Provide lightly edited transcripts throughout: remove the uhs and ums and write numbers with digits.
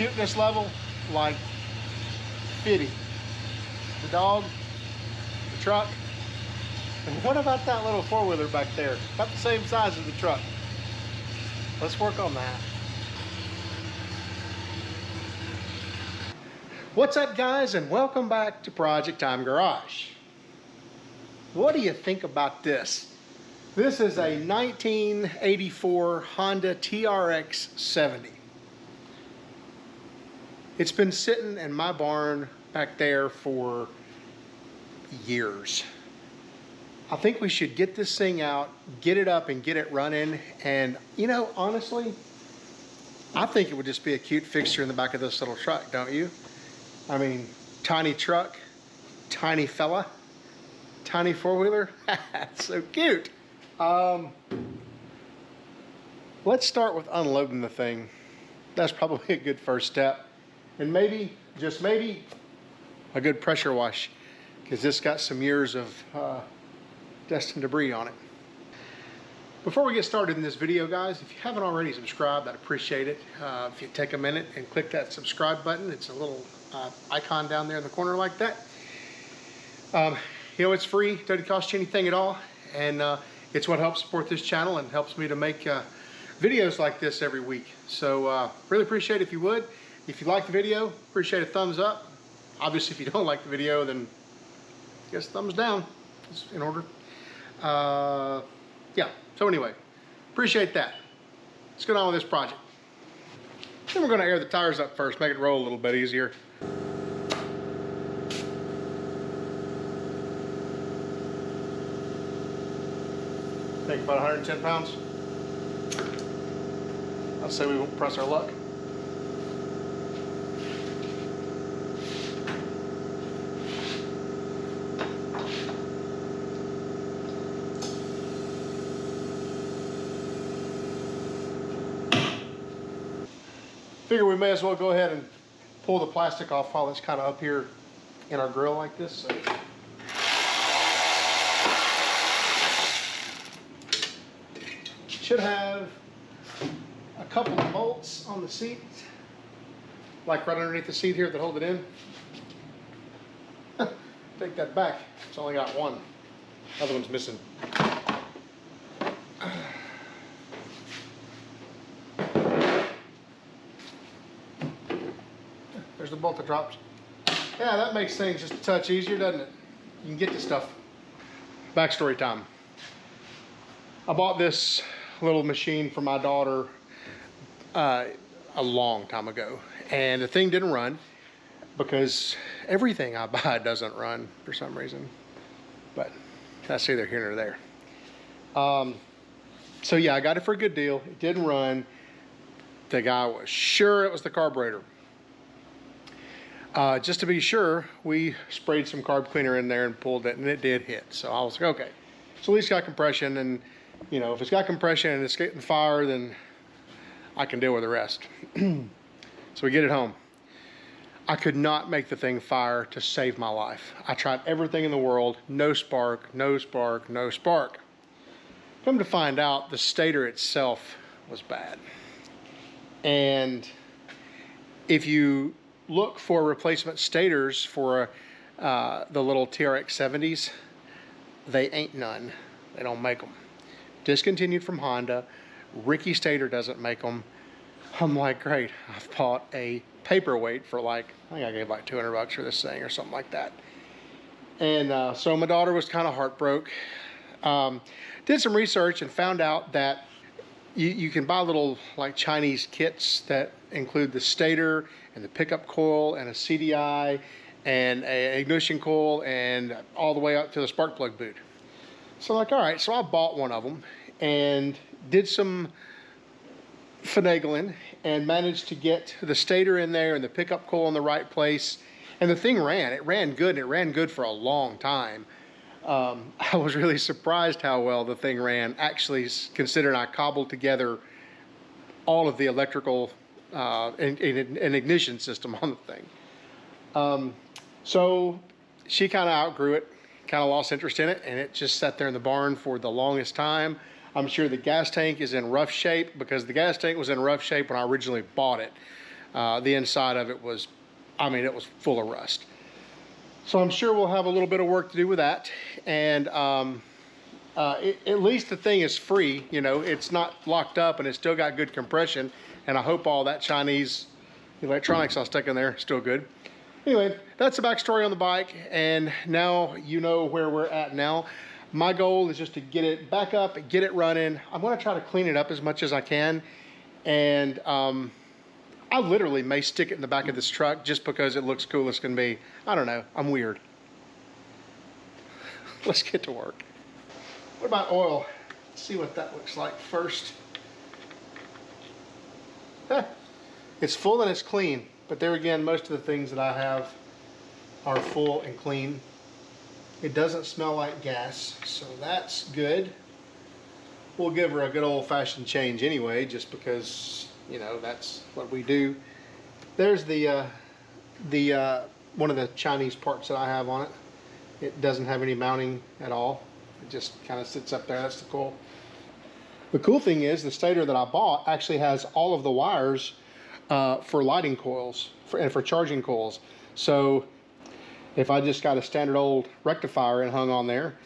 cuteness level, like 50. The dog, the truck, and what about that little four-wheeler back there? About the same size as the truck. Let's work on that. What's up, guys, and welcome back to Project Time Garage. What do you think about this? This is a 1984 Honda TRX70. It's been sitting in my barn back there for years. I think we should get this thing out, get it up and get it running. And you know, honestly, I think it would just be a cute fixture in the back of this little truck, don't you? I mean, tiny truck, tiny fella, tiny four-wheeler. That's so cute. Let's start with unloading the thing. That's probably a good first step. And maybe, just maybe, a good pressure wash, because this got some years of dust and debris on it. Before we get started in this video, guys, if you haven't already subscribed, I'd appreciate it. If you take a minute and click that subscribe button, it's a little icon down there in the corner like that. You know, it's free, doesn't cost you anything at all, and it's what helps support this channel and helps me to make videos like this every week. So really appreciate it if you would. If you like the video, appreciate a thumbs up. Obviously, if you don't like the video, then I guess thumbs down is in order. Yeah, so anyway, appreciate that. Let's get on with this project. Then we're going to air the tires up first, make it roll a little bit easier. I think about 110 pounds. I'll say we won't press our luck. Figure we may as well go ahead and pull the plastic off while it's kind of up here in our grill like this. So. Should have a couple of bolts on the seat, like right underneath the seat here that hold it in. Take that back, it's only got one. The other one's missing. There's the bolt that dropped. Yeah, that makes things just a touch easier, doesn't it? You can get to stuff. Backstory time. I bought this little machine for my daughter a long time ago, and the thing didn't run because everything I buy doesn't run for some reason, but that's either here nor there. So yeah, I got it for a good deal. It didn't run. The guy was sure it was the carburetor. Just to be sure, we sprayed some carb cleaner in there and pulled it, and it did hit. So I was like, okay, so at least got compression, and you know, if it's got compression and it's getting fire, then I can deal with the rest. So we get it home. I could not make the thing fire to save my life. I tried everything in the world, no spark, no spark, no spark. Come to find out, the stator itself was bad. And if you look for replacement stators for the little TRX70s, they ain't none. They don't make them. Discontinued from Honda. Ricky Stator doesn't make them. I'm like, great, I've bought a paperweight for like, I think I gave like 200 bucks for this thing or something like that. And so my daughter was kind of heartbroken. Did some research and found out that you can buy little like Chinese kits that include the stator and the pickup coil and a CDI and an ignition coil and all the way up to the spark plug boot. So I'm like, all right, so I bought one of them and did some finagling and managed to get the stator in there and the pickup coil in the right place. And the thing ran. It ran good, and it ran good for a long time. I was really surprised how well the thing ran, actually, considering I cobbled together all of the electrical and ignition system on the thing. So she kind of outgrew it, kind of lost interest in it, and it just sat there in the barn for the longest time. I'm sure the gas tank is in rough shape because the gas tank was in rough shape when I originally bought it. The inside of it was, I mean, it was full of rust. So I'm sure we'll have a little bit of work to do with that. And at least the thing is free, you know, it's not locked up and it's still got good compression. And I hope all that Chinese electronics I stuck in there is still good. Anyway, that's the backstory on the bike. And now you know where we're at now. My goal is just to get it back up and get it running. I'm gonna try to clean it up as much as I can. And I literally may stick it in the back of this truck just because it looks cool as can be. I don't know, I'm weird. Let's get to work. What about oil? Let's see what that looks like first. It's full and it's clean, but there again, most of the things that I have are full and clean. It doesn't smell like gas, so that's good. We'll give her a good old-fashioned change anyway, just because, you know, that's what we do. There's the one of the Chinese parts that I have on it. It doesn't have any mounting at all. It just kind of sits up there. That's the cool. The cool thing is the stator that I bought actually has all of the wires for lighting coils and for charging coils. So if I just got a standard old rectifier and hung on there,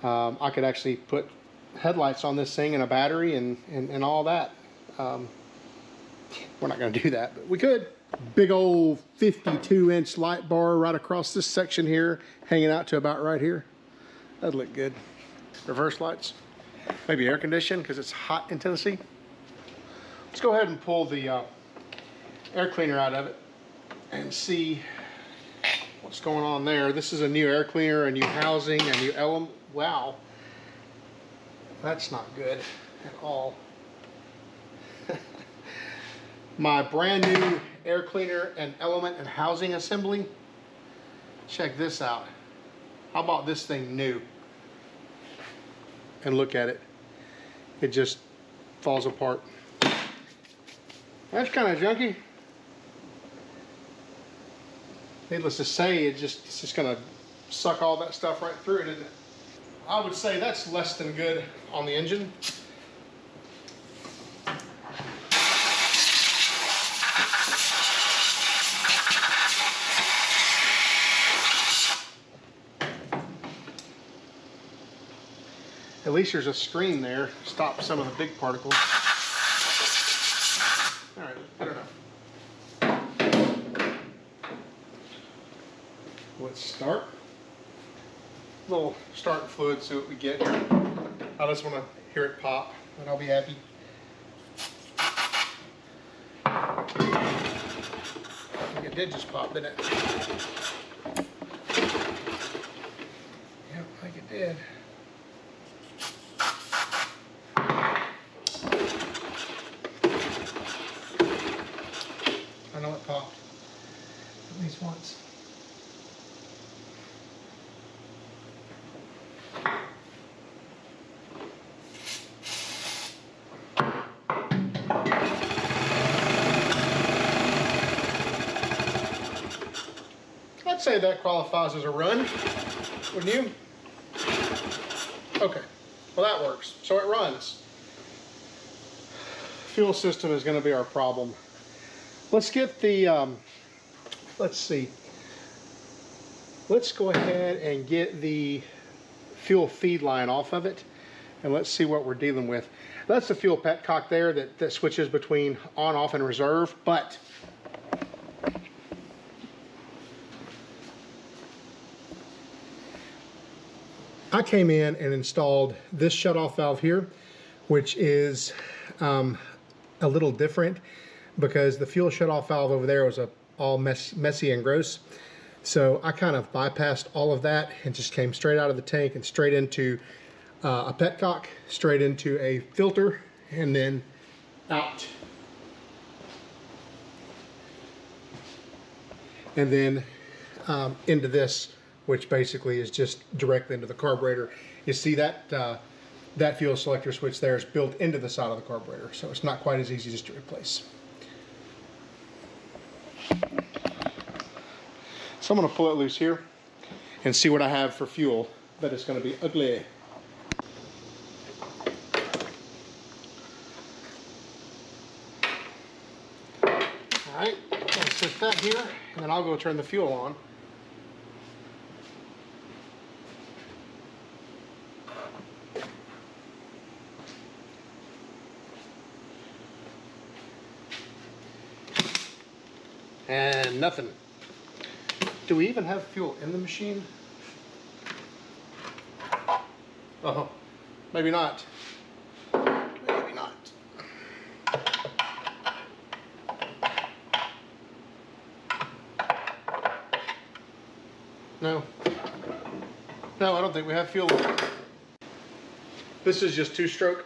I could actually put headlights on this thing and a battery and all that. We're not going to do that, but we could. Big old 52-inch light bar right across this section here, hanging out to about right here. That'd look good. Reverse lights. Maybe air conditioning because it's hot in Tennessee. Let's go ahead and pull the air cleaner out of it and see what's going on there. This is a new air cleaner, a new housing, a new element. Wow. That's not good at all. My brand new air cleaner and element and housing assembly. Check this out. How about this thing new? And look at it. It just falls apart. That's kind of junky. Needless to say, it's just gonna suck all that stuff right through it, isn't it? I would say that's less than good on the engine. At least there's a screen there to stop some of the big particles. All right, good enough. Let's start. A little starting fluid, see what we get here. I just want to hear it pop, and I'll be happy. I think it did just pop, didn't it? Yep, I think it did. I know it popped at least once. I'd say that qualifies as a run, wouldn't you? Okay, well that works. So it runs. Fuel system is going to be our problem. Let's get the, let's see. Let's go ahead and get the fuel feed line off of it, and let's see what we're dealing with. That's the fuel petcock there that switches between on, off, and reserve, but I came in and installed this shutoff valve here, which is a little different because the fuel shutoff valve over there was all messy and gross. So I kind of bypassed all of that and just came straight out of the tank and straight into a petcock, straight into a filter, and then out. And then into this, which basically is just directly into the carburetor. You see that that fuel selector switch there is built into the side of the carburetor, so it's not quite as easy just to replace. So I'm going to pull it loose here and see what I have for fuel, but it's going to be ugly. All right, I'll set that here, and then I'll go turn the fuel on. And nothing. Do we even have fuel in the machine? Oh, maybe not. Maybe not. No. No, I don't think we have fuel. This is just 2-stroke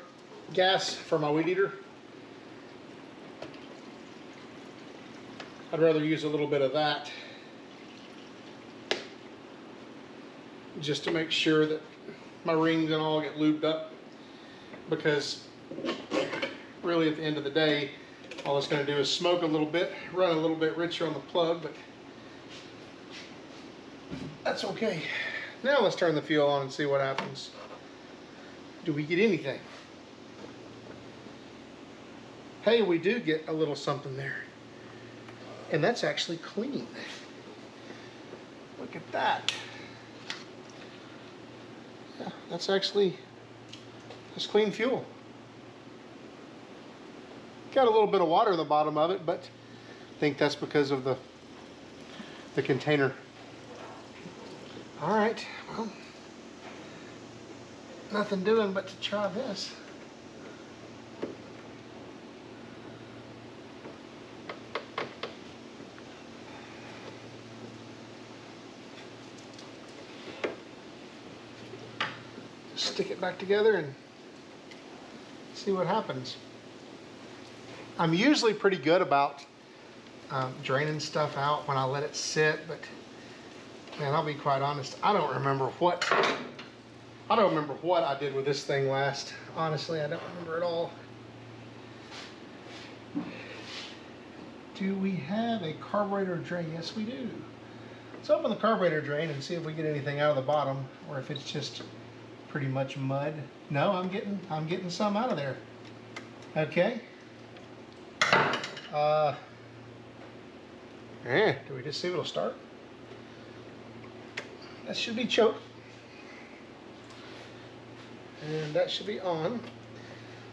gas for my weed eater. I'd rather use a little bit of that just to make sure that my rings and all get lubed up, because really at the end of the day all it's going to do is smoke a little bit, run a little bit richer on the plug, but that's okay. Now let's turn the fuel on and see what happens. Do we get anything? Hey, we do get a little something there. And that's actually clean. Look at that. Yeah, that's clean fuel. Got a little bit of water in the bottom of it, but I think that's because of the container. All right, well, nothing doing but to try this. Stick it back together and see what happens. I'm usually pretty good about draining stuff out when I let it sit, but man, I'll be quite honest, I don't remember what I did with this thing last. Honestly, I don't remember at all. Do we have a carburetor drain? Yes, we do. Let's open the carburetor drain and see if we get anything out of the bottom, or if it's just pretty much mud. No, I'm getting some out of there. Okay. Do we just see if it'll start? That should be choked. And that should be on.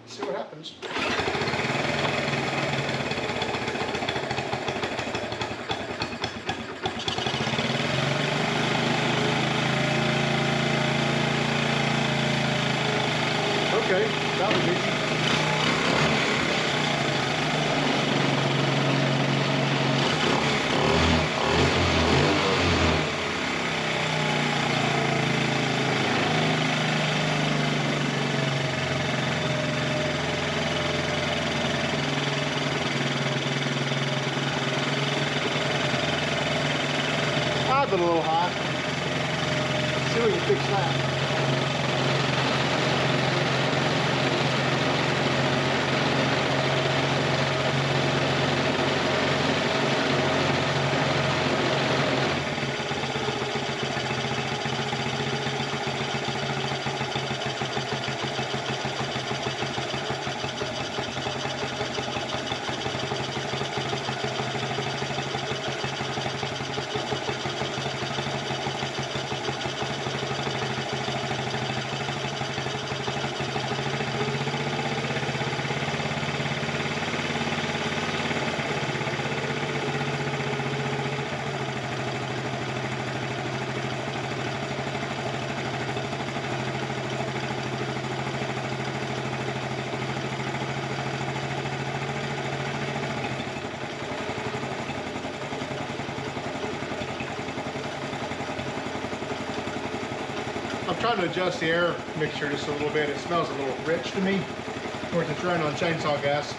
Let's see what happens. Okay, that was easy. I've been a little hot. Let's see if we can fix that. I'm trying to adjust the air mixture just a little bit. It smells a little rich to me. Of course, it's running on chainsaw gas.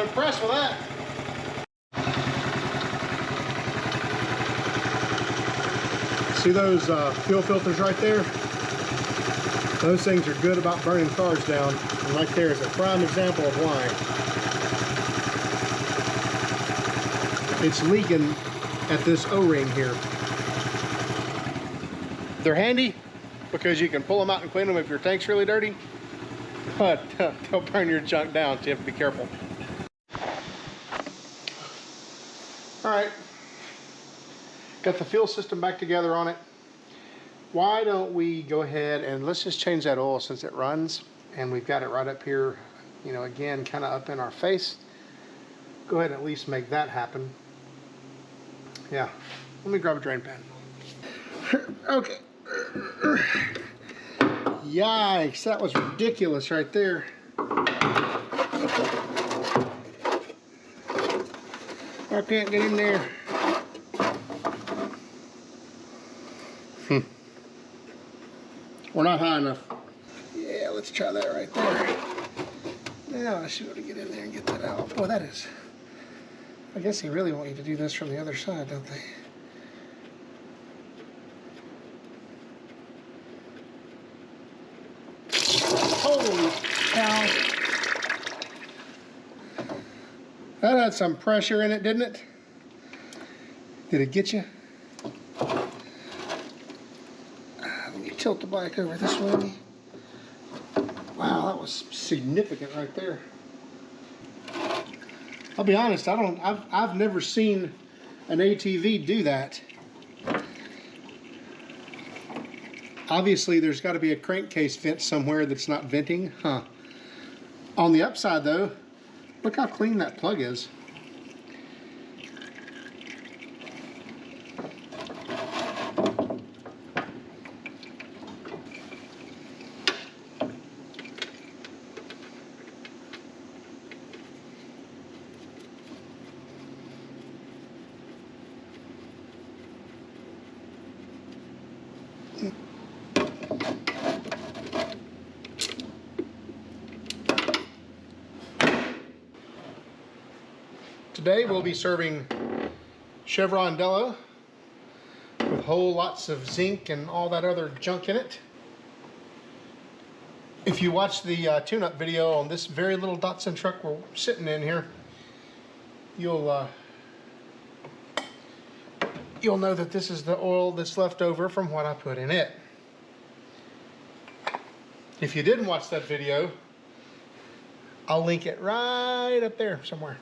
impressed with that. See those fuel filters right there? Those things are good about burning cars down. And right there is a prime example of why. It's leaking at this O-ring here. They're handy because you can pull them out and clean them if your tank's really dirty, but they'll burn your junk down, so you have to be careful. All right, got the fuel system back together on it. Why don't we go ahead and let's just change that oil since it runs, and we've got it right up here, you know, again, kind of up in our face. Go ahead and at least make that happen. Yeah, let me grab a drain pan. Okay. Yikes, that was ridiculous right there. I can't get in there. We're not high enough. Yeah, let's try that right there. Now I should be able to get in there and get that out. Boy, that is... I guess they really want you to do this from the other side, don't they? Holy cow. That had some pressure in it, didn't it? Did it get you? Let me tilt the bike over this way. Wow, that was significant right there. I'll be honest, I've never seen an ATV do that. Obviously, there's got to be a crankcase vent somewhere that's not venting, huh? On the upside, though, look how clean that plug is. Today we'll be serving Chevron Delo with whole lots of zinc and all that other junk in it. If you watch the tune-up video on this very little Datsun truck we're sitting in here, you'll know that this is the oil that's left over from what I put in it. If you didn't watch that video, I'll link it right up there somewhere.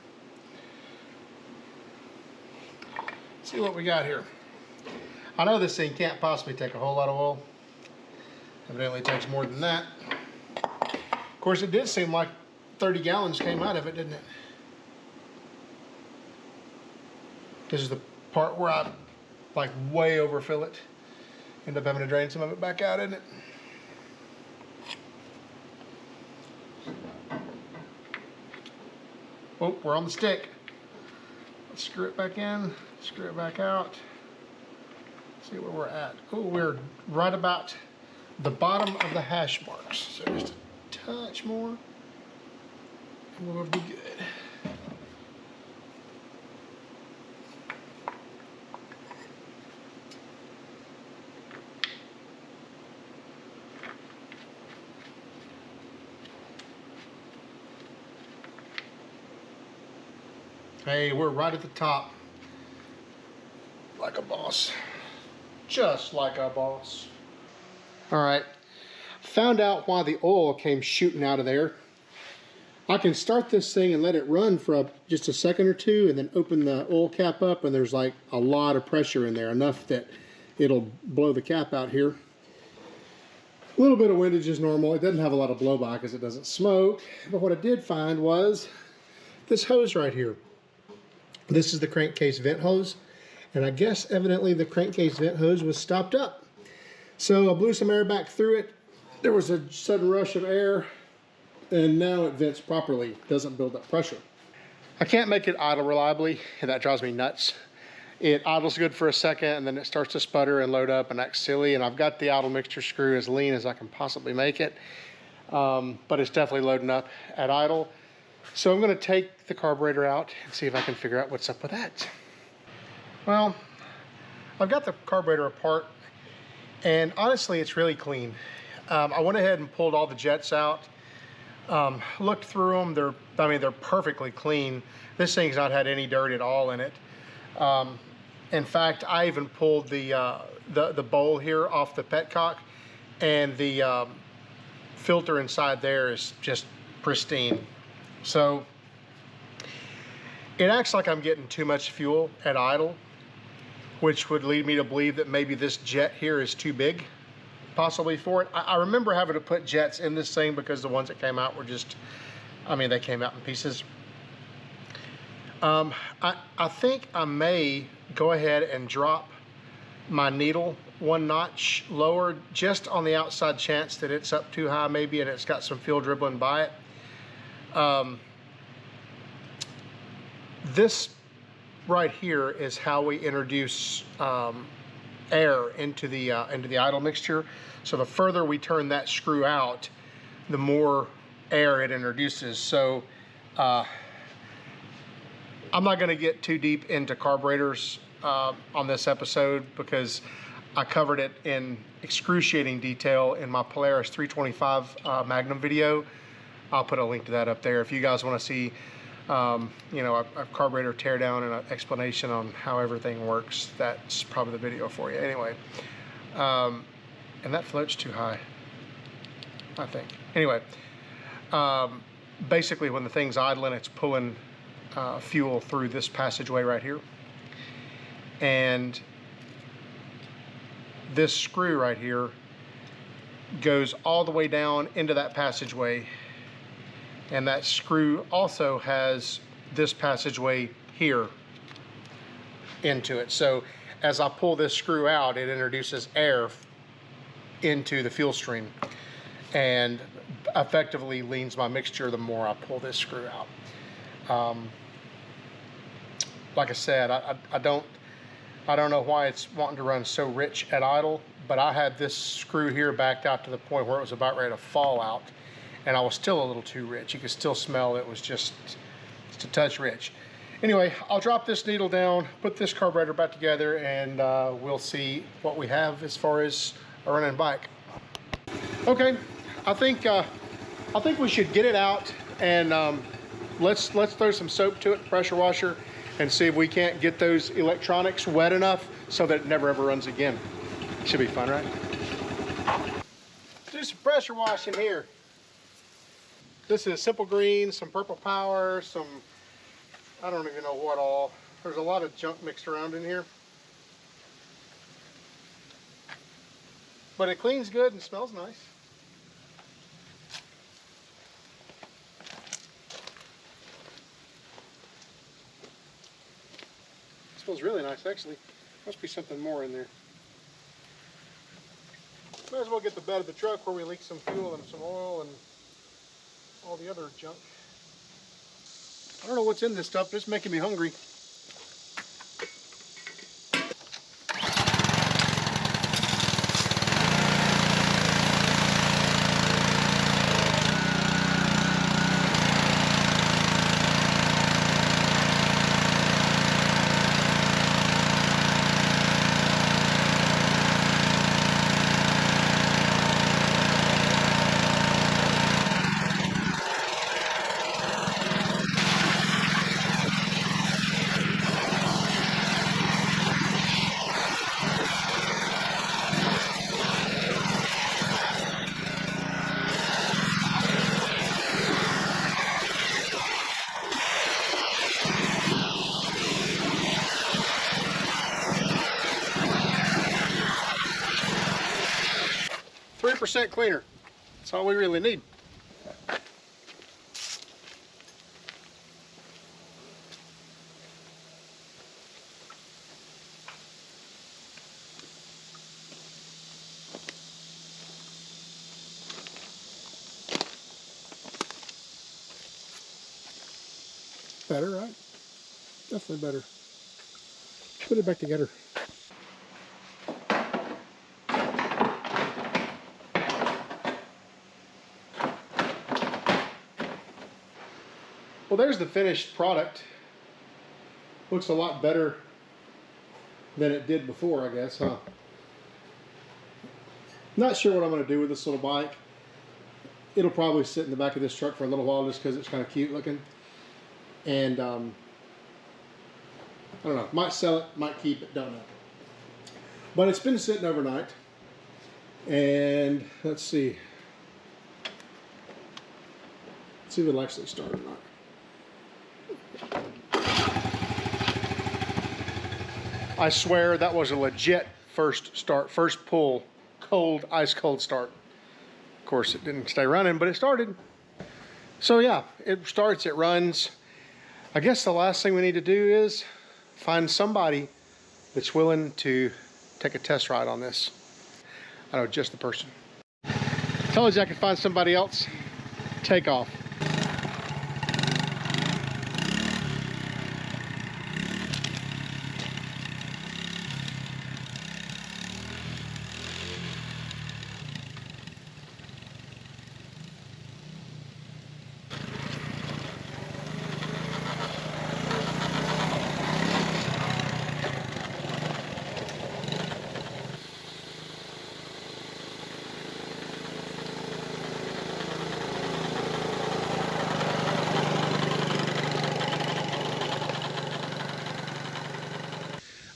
See what we got here. I know this thing can't possibly take a whole lot of oil. Evidently it takes more than that. Of course, it did seem like 30 gallons came out of it, didn't it? This is the part where I like way overfill it. End up having to drain some of it back out, isn't it? Oh, we're on the stick. Let's screw it back in, screw it back out. See where we're at. Oh, we're right about the bottom of the hash marks. So just a touch more, and we'll be good. Hey, we're right at the top. Like a boss. Just like a boss. All right, found out why the oil came shooting out of there. I can start this thing and let it run for just a second or two and then open the oil cap up, and there's like a lot of pressure in there, enough that it'll blow the cap out here. A little bit of windage is normal. It doesn't have a lot of blow by because it doesn't smoke. But what I did find was this hose right here. This is the crankcase vent hose, and I guess evidently the crankcase vent hose was stopped up. So I blew some air back through it. There was a sudden rush of air, and now it vents properly, doesn't build up pressure. I can't make it idle reliably, and that drives me nuts. It idles good for a second, and then it starts to sputter and load up and act silly, and I've got the idle mixture screw as lean as I can possibly make it, but it's definitely loading up at idle. So I'm going to take the carburetor out and see if I can figure out what's up with that. Well, I've got the carburetor apart, and honestly, it's really clean. I went ahead and pulled all the jets out, looked through them. They're perfectly clean. This thing's not had any dirt at all in it. In fact, I even pulled the bowl here off the petcock, and the filter inside there is just pristine. So it acts like I'm getting too much fuel at idle, which would lead me to believe that maybe this jet here is too big, possibly for it. I remember having to put jets in this thing because the ones that came out were just, I mean, they came out in pieces. I think I may go ahead and drop my needle one notch lower, just on the outside chance that it's up too high maybe and it's got some fuel dribbling by it. This right here is how we introduce air into the idle mixture. So the further we turn that screw out, the more air it introduces. So I'm not going to get too deep into carburetors on this episode because I covered it in excruciating detail in my Polaris 325 Magnum video. I'll put a link to that up there if you guys want to see you know, a carburetor teardown and an explanation on how everything works. That's probably the video for you. Anyway, and that float's too high, I think. Anyway, basically when the thing's idling, it's pulling fuel through this passageway right here, and this screw right here goes all the way down into that passageway, and that screw also has this passageway here into it. So as I pull this screw out, it introduces air into the fuel stream and effectively leans my mixture the more I pull this screw out. Like I said, I don't know why it's wanting to run so rich at idle, but I had this screw here backed out to the point where it was about ready to fall out, and I was still a little too rich. You could still smell it was just a touch rich. Anyway, I'll drop this needle down, put this carburetor back together, and we'll see what we have as far as a running bike. Okay, I think we should get it out, and let's throw some soap to it, pressure washer, and see if we can't get those electronics wet enough so that it never ever runs again. Should be fun, right? Do some pressure washing here. This is simple green, some purple power, some, I don't even know what all. There's a lot of junk mixed around in here. But it cleans good and smells nice. It smells really nice, actually. Must be something more in there. Might as well get the bed of the truck where we leak some fuel and some oil and all the other junk. I don't know what's in this stuff, but it's making me hungry. % cleaner. That's all we really need. Better, right? Definitely better. Put it back together. Well, there's the finished product. Looks a lot better than it did before, I guess, huh? Not sure what I'm going to do with this little bike. It'll probably sit in the back of this truck for a little while just because it's kind of cute looking. And I don't know, might sell it, might keep it, don't know. But it's been sitting overnight. And let's see. Let's see if it'll actually start or not. I swear that was a legit first start, first pull, cold, ice cold start. Of course, it didn't stay running, but it started. So yeah, it starts, it runs. I guess the last thing we need to do is find somebody that's willing to take a test ride on this. I know just the person. Told you I could find somebody else. Take off.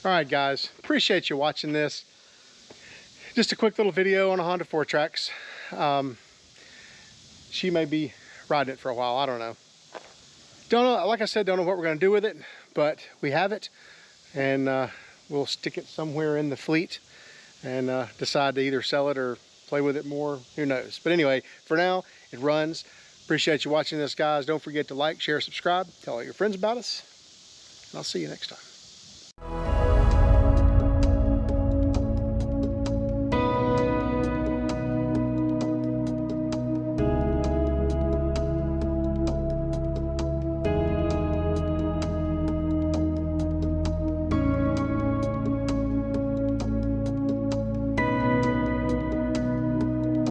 All right, guys, appreciate you watching this. Just a quick little video on a Honda Fourtrax. She may be riding it for a while, I don't know. Don't know, like I said, don't know what we're gonna do with it, but we have it, and we'll stick it somewhere in the fleet and decide to either sell it or play with it more, who knows. But anyway, for now, it runs. Appreciate you watching this, guys. Don't forget to like, share, subscribe, tell all your friends about us, and I'll see you next time.